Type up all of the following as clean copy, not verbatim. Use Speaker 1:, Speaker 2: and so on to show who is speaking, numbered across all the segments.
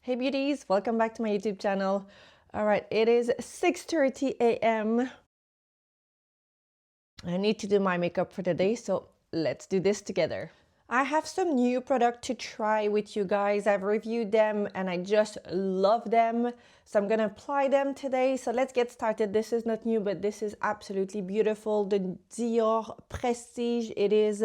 Speaker 1: Hey beauties, welcome back to my YouTube channel. All right, it is 6:30 a.m. I need to do my makeup for the day, so let's do this together. I have some new product to try with you guys. I've reviewed them and I just love them. So I'm gonna apply them today. So let's get started. This is not new, but this is absolutely beautiful. The Dior Prestige. It is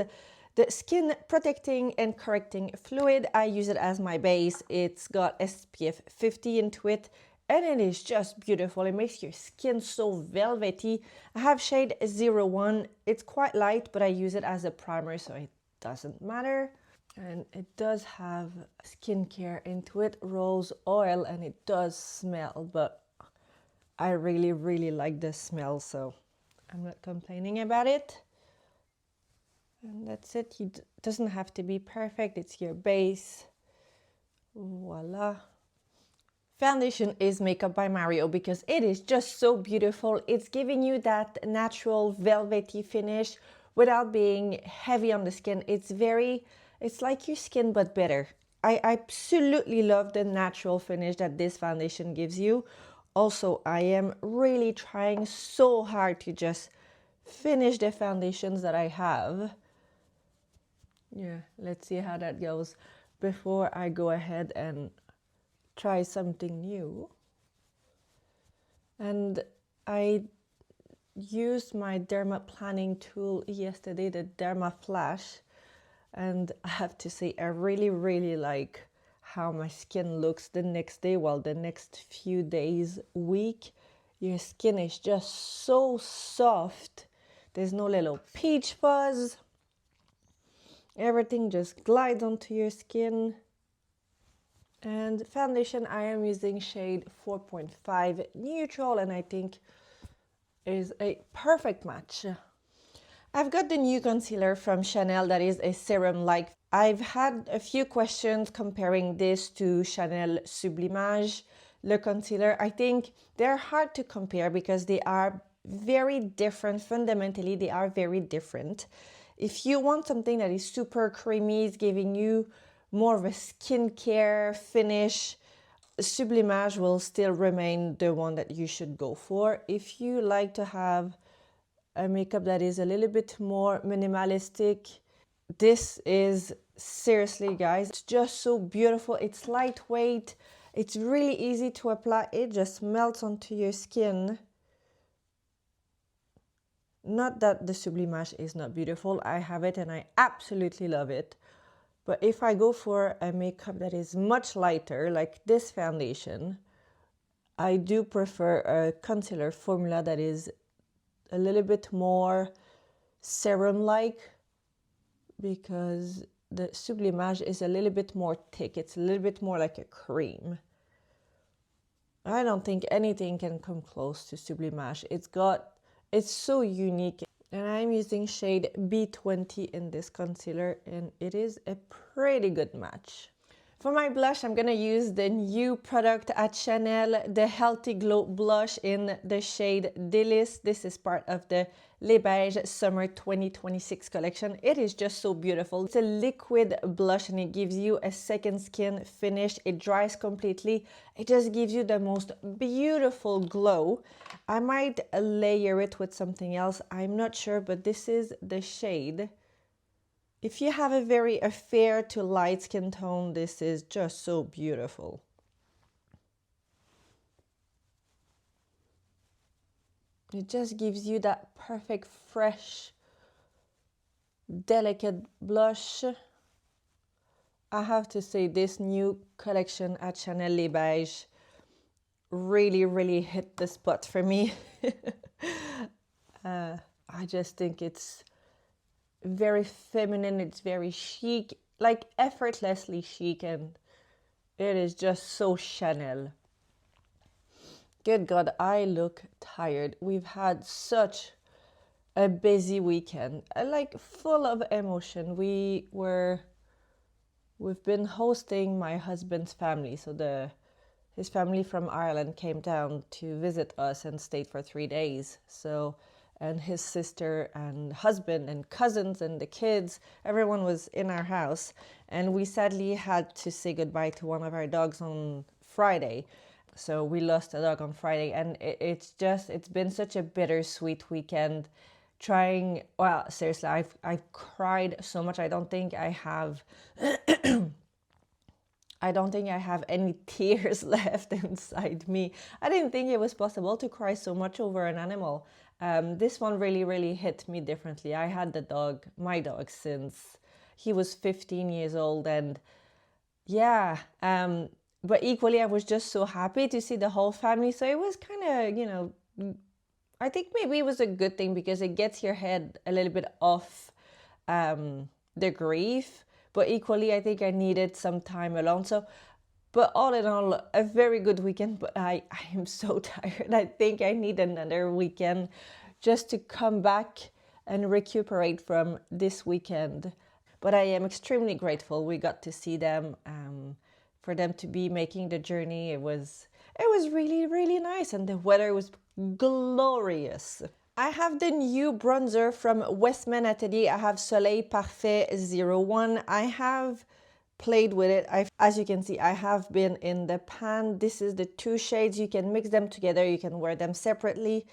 Speaker 1: the skin protecting and correcting fluid. I use it as my base. It's got SPF 50 into it. And it is just beautiful. It makes your skin so velvety. I have shade 01. It's quite light, but I use it as a primer, so it doesn't matter. And it does have skincare into it, rose oil, and it does smell, but I really like the smell, so I'm not complaining about it. And that's it. It doesn't have to be perfect. It's your base. Voila. Foundation is Makeup by Mario because it is just so beautiful. It's giving you that natural velvety finish without being heavy on the skin. It's like your skin but better. I absolutely love the natural finish that this foundation gives you. Also, I am really trying so hard to just finish the foundations that I have. Yeah, let's see how that goes before I go ahead and try something new. And I used my Derma planning tool yesterday, the Derma Flash, and I have to say I really like how my skin looks the next day. Well, the next few days, week, your skin is just so soft. There's no little peach fuzz. Everything just glides onto your skin. And foundation, I am using shade 4.5 neutral, and I think is a perfect match. I've got the new concealer from Chanel that is a serum-like. I've had a few questions comparing this to Chanel Sublimage, Le Concealer. I think they're hard to compare because they are very different. Fundamentally, they are very different. If you want something that is super creamy, it's giving you more of a skincare finish, Sublimage will still remain the one that you should go for. If you like to have a makeup that is a little bit more minimalistic, this is, seriously guys, it's just so beautiful. It's lightweight, it's really easy to apply. It just melts onto your skin. Not that the Sublimage is not beautiful, I have it and I absolutely love it. But if I go for a makeup that is much lighter, like this foundation, I do prefer a concealer formula that is a little bit more serum-like, because the Sublimage is a little bit more thick. It's a little bit more like a cream. I don't think anything can come close to Sublimage. It's so unique. And I'm using shade B20 in this concealer, and it is a pretty good match. For my blush, I'm gonna use the new product at Chanel, the Healthy Glow Blush in the shade Délice. This is part of the Les Beige Summer 2026 collection. It is just so beautiful. It's a liquid blush and it gives you a second skin finish. It dries completely. It just gives you the most beautiful glow. I might layer it with something else. I'm not sure, but this is the shade. If you have a fair to light skin tone, this is just so beautiful. It just gives you that perfect, fresh, delicate blush. I have to say this new collection at Chanel Les Beige really hit the spot for me. I just think it's very feminine, it's very chic, like effortlessly chic, and it is just so Chanel. Good God, I look tired. We've had such a busy weekend, like full of emotion. We've been hosting my husband's family, so his family from Ireland came down to visit us and stayed for 3 days. So and his sister and husband and cousins and the kids. Everyone was in our house, and we sadly had to say goodbye to one of our dogs on Friday. So we lost a dog on Friday, and it's been such a bittersweet weekend. Well, seriously, I've cried so much. I don't think I have any tears left inside me. I didn't think it was possible to cry so much over an animal. This one really, really hit me differently. I had my dog, since he was 15 years old, and yeah, but equally I was just so happy to see the whole family. So it was kind of, I think maybe it was a good thing because it gets your head a little bit off the grief. But equally, I think I needed some time alone. So, but all in all, a very good weekend. But I am so tired. I think I need another weekend just to come back and recuperate from this weekend. But I am extremely grateful we got to see them. For them to be making the journey, it was really, really nice, and the weather was glorious. I have the new bronzer from Westman Atelier. I have Soleil Parfait 01. I have played with it. As you can see, I have been in the pan. This is the two shades. You can mix them together. You can wear them separately.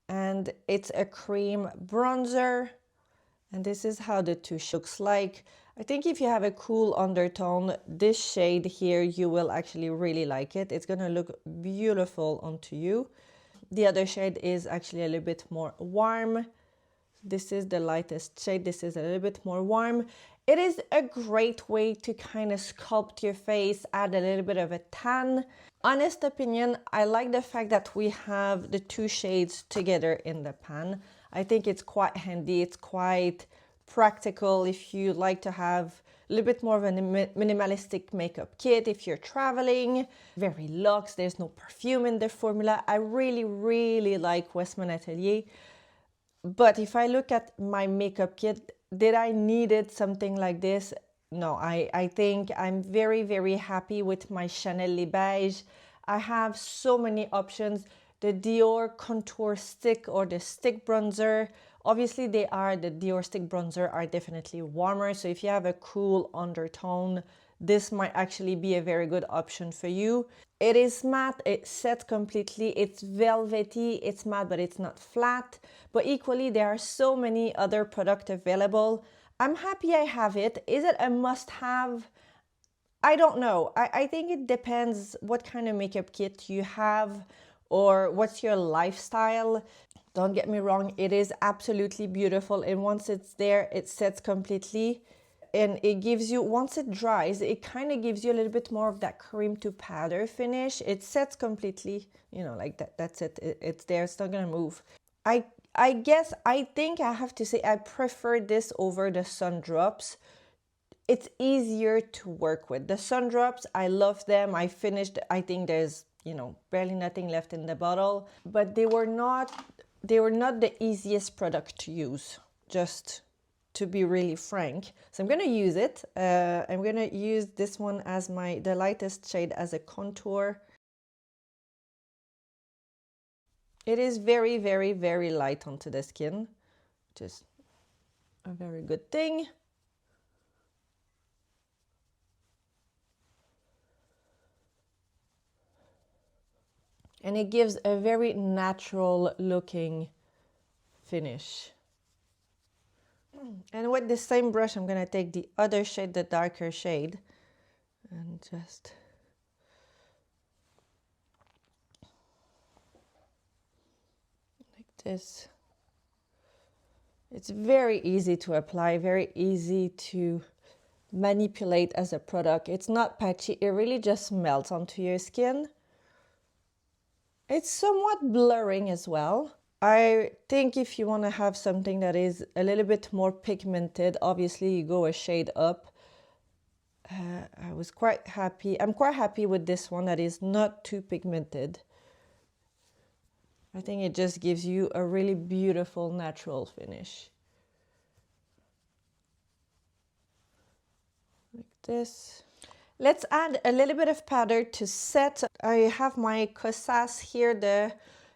Speaker 1: And it's a cream bronzer. And this is how the two looks like. I think if you have a cool undertone, this shade here, you will actually really like it. It's gonna look beautiful onto you. The other shade is actually a little bit more warm. This is the lightest shade. This is a little bit more warm. It is a great way to kind of sculpt your face, add a little bit of a tan. Honest opinion, I like the fact that we have the two shades together in the pan. I think it's quite handy. It's quite practical if you like to have a little bit more of a minimalistic makeup kit if you're traveling. Very luxe, there's no perfume in the formula. I really, really like Westman Atelier. But if I look at my makeup kit, did I needed something like this? No, I think I'm very, very happy with my Chanel Les Beige. I have so many options. The Dior Contour Stick or the Stick Bronzer. Obviously, the Dior Stick Bronzer are definitely warmer. So if you have a cool undertone, this might actually be a very good option for you. It is matte, it sets completely, it's velvety, it's matte, but it's not flat. But equally, there are so many other products available. I'm happy I have it. Is it a must-have? I don't know. I think it depends what kind of makeup kit you have or what's your lifestyle. Don't get me wrong, it is absolutely beautiful, and once it's there, it sets completely. And it gives you, once it dries, it kind of gives you a little bit more of that cream to powder finish. It sets completely, like that. That's it. It's there. It's not gonna move. I guess, I think I have to say I prefer this over the sun drops. It's easier to work with. The sun drops, I love them. I finished, I think there's, barely nothing left in the bottle, but they were not the easiest product to use, just to be really frank. So I'm gonna use it. I'm gonna use this one as the lightest shade as a contour. It is very, very, very light onto the skin, which is a very good thing. And it gives a very natural looking finish. And with the same brush, I'm gonna take the other shade, the darker shade, and just like this. It's very easy to apply, very easy to manipulate as a product. It's not patchy, it really just melts onto your skin. It's somewhat blurring as well. I think if you want to have something that is a little bit more pigmented, obviously you go a shade up. I was quite happy. I'm quite happy with this one that is not too pigmented. I think it just gives you a really beautiful natural finish. Like this. Let's add a little bit of powder to set. I have my Kosas here, the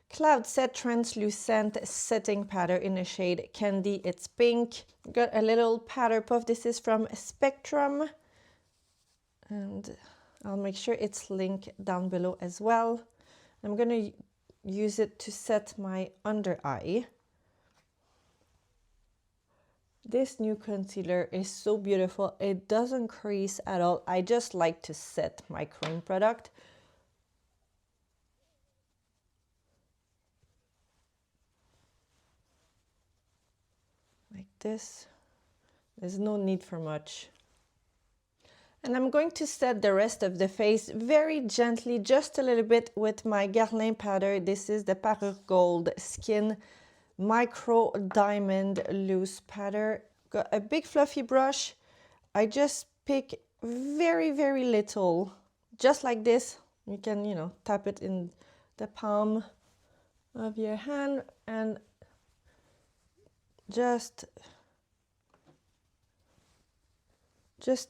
Speaker 1: Cloud Set Translucent Setting Powder in the shade Candy. It's pink. Got a little powder puff. This is from Spectrum. And I'll make sure it's linked down below as well. I'm going to use it to set my under eye. This new concealer is so beautiful. It doesn't crease at all. I just like to set my cream product. Like this. There's no need for much. And I'm going to set the rest of the face very gently, just a little bit with my Guerlain powder. This is the Parure Gold Skin Micro Diamond Loose Powder. Got a big fluffy brush. I just pick very, very little, just like this. You can, you know, tap it in the palm of your hand and just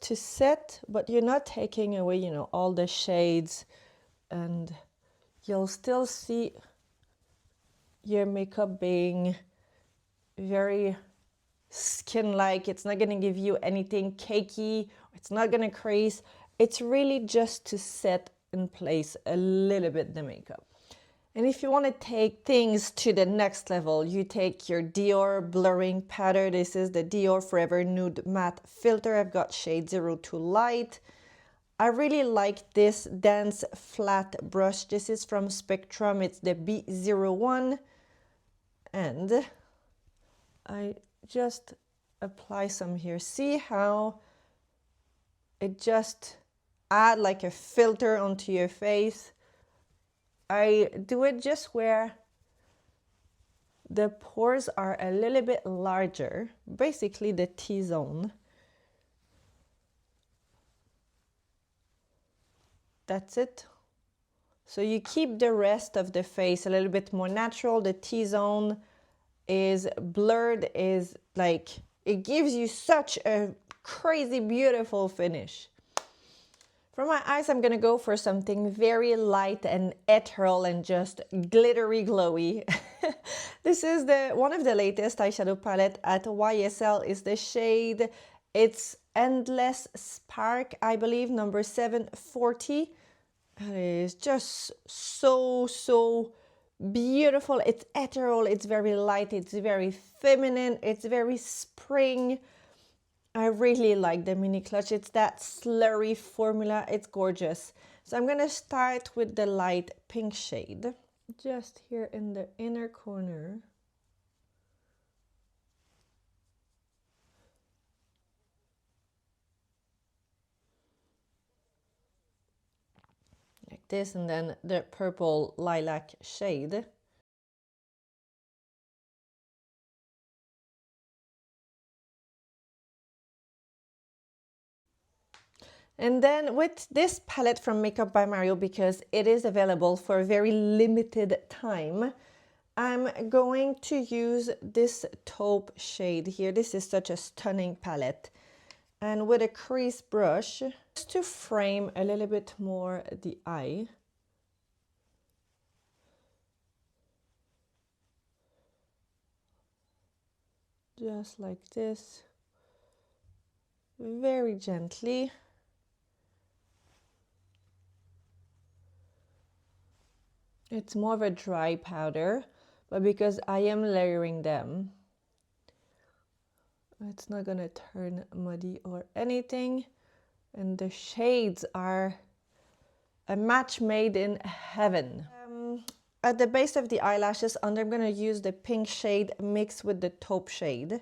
Speaker 1: to set, but you're not taking away, you know, all the shades, and you'll still see your makeup being very skin-like. It's not going to give you anything cakey. It's not going to crease. It's really just to set in place a little bit the makeup. And if you want to take things to the next level, you take your Dior blurring powder. This is the Dior Forever Nude Matte Filter. I've got shade 02 Light. I really like this dense flat brush. This is from Spectrum. It's the B01. And I just apply some here. See how it just adds like a filter onto your face. I do it just where the pores are a little bit larger, basically the T-zone. That's it. So you keep the rest of the face a little bit more natural. The T-zone is blurred, is like, it gives you such a crazy beautiful finish. For my eyes, I'm gonna go for something very light and ethereal and just glittery glowy. This is one of the latest eyeshadow palette at YSL. Is the shade, it's Endless Spark, I believe, number 740. It is just so beautiful. It's ethereal, it's very light, it's very feminine, it's very spring. I really like the mini clutch. It's that slurry formula. It's gorgeous. So I'm going to start with the light pink shade. Just here in the inner corner. Like this, and then the purple lilac shade. And then with this palette from Makeup by Mario, because it is available for a very limited time, I'm going to use this taupe shade here. This is such a stunning palette. And with a crease brush, just to frame a little bit more the eye. Just like this. Very gently. It's more of a dry powder, but because I am layering them, it's not gonna turn muddy or anything. And the shades are a match made in heaven. At the base of the eyelashes, I'm gonna use the pink shade mixed with the taupe shade.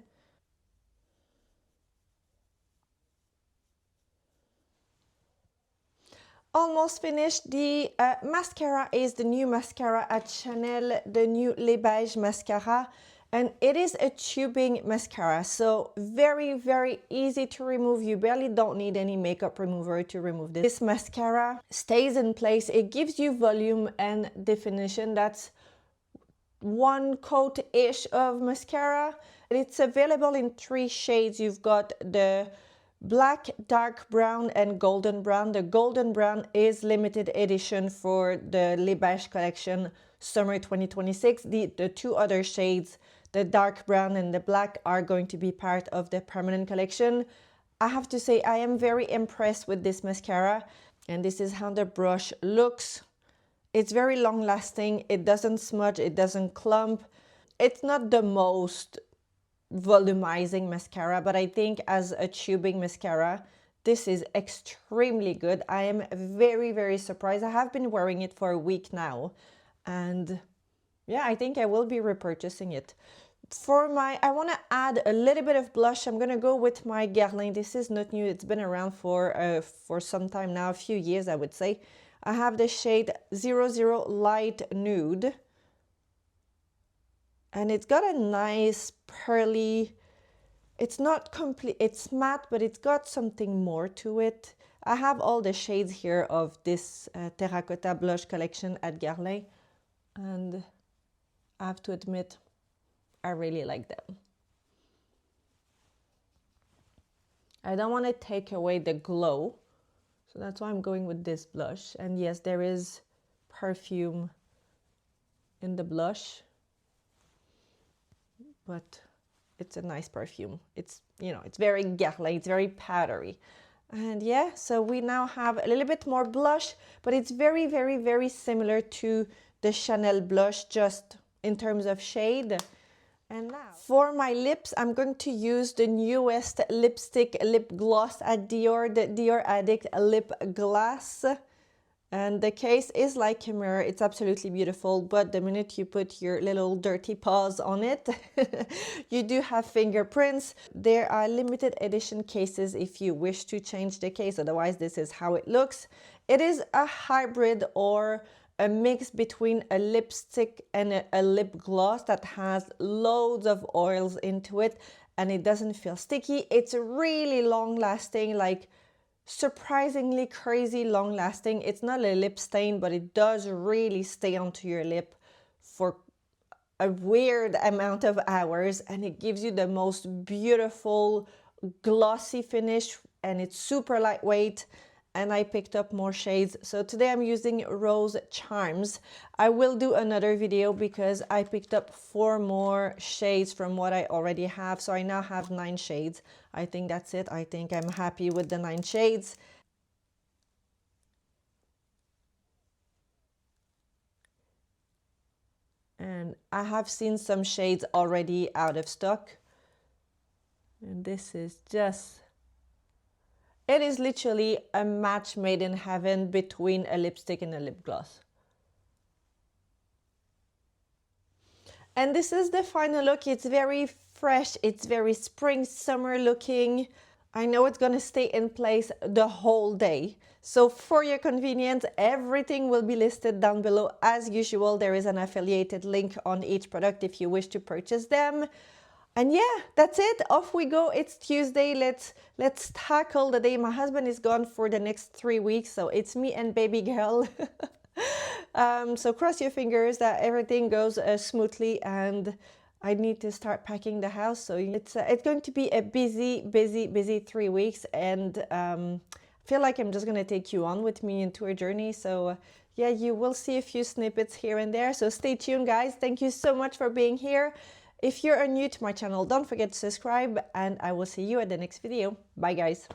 Speaker 1: Almost finished. The mascara is the new mascara at Chanel, the new Les Beige mascara, and it is a tubing mascara, so very easy to remove. You barely don't need any makeup remover to remove this. This mascara stays in place. It gives you volume and definition. That's one coat-ish of mascara. It's available in 3 shades. You've got the black, dark brown, and golden brown. The golden brown is limited edition for the Les Beiges collection summer 2026. The two other shades, the dark brown and the black, are going to be part of the permanent collection. I have to say I am very impressed with this mascara, and this is how the brush looks. It's very long lasting, it doesn't smudge, it doesn't clump. It's not the most volumizing mascara, but I think as a tubing mascara, this is extremely good. I am very, very surprised. I have been wearing it for a week now, and yeah, I think I will be repurchasing it. I want to add a little bit of blush. I'm going to go with my Guerlain. This is not new. It's been around for some time now, a few years, I would say. I have the shade 00 Light Nude. And it's got a nice pearly, it's not complete, it's matte, but it's got something more to it. I have all the shades here of this terracotta blush collection at Guerlain. And I have to admit, I really like them. I don't want to take away the glow, so that's why I'm going with this blush. And yes, there is perfume in the blush, but it's a nice perfume. It's, you know, it's very Guerlain, it's very powdery. And yeah, so we now have a little bit more blush, but it's very, very, very similar to the Chanel blush, just in terms of shade. And now, for my lips, I'm going to use the newest lipstick lip gloss at Dior, the Dior Addict Lip Glass. And the case is like a mirror. It's absolutely beautiful, but the minute you put your little dirty paws on it, you do have fingerprints. There are limited edition cases if you wish to change the case. Otherwise, this is how it looks. It is a hybrid or a mix between a lipstick and a lip gloss that has loads of oils into it, and it doesn't feel sticky. It's really long lasting, like surprisingly crazy long lasting. It's not a lip stain, but it does really stay onto your lip for a weird amount of hours, and it gives you the most beautiful glossy finish, and it's super lightweight. And I picked up more shades. So today I'm using Rose Charms. I will do another video because I picked up 4 more shades from what I already have. So I now have 9 shades. I think that's it. I think I'm happy with the 9 shades. And I have seen some shades already out of stock. And this is just... it is literally a match made in heaven between a lipstick and a lip gloss. And this is the final look. It's very fresh. It's very spring, summer looking. I know it's gonna stay in place the whole day. So for your convenience, everything will be listed down below. As usual, there is an affiliated link on each product if you wish to purchase them. And yeah, that's it. Off we go. It's Tuesday. Let's tackle the day. My husband is gone for the next 3 weeks, so it's me and baby girl. So cross your fingers that everything goes smoothly, and I need to start packing the house. So it's going to be a busy 3 weeks, and I feel like I'm just gonna take you on with me into a journey. So yeah, you will see a few snippets here and there. So stay tuned, guys. Thank you so much for being here. If you're new to my channel, don't forget to subscribe, and I will see you at the next video. Bye, guys.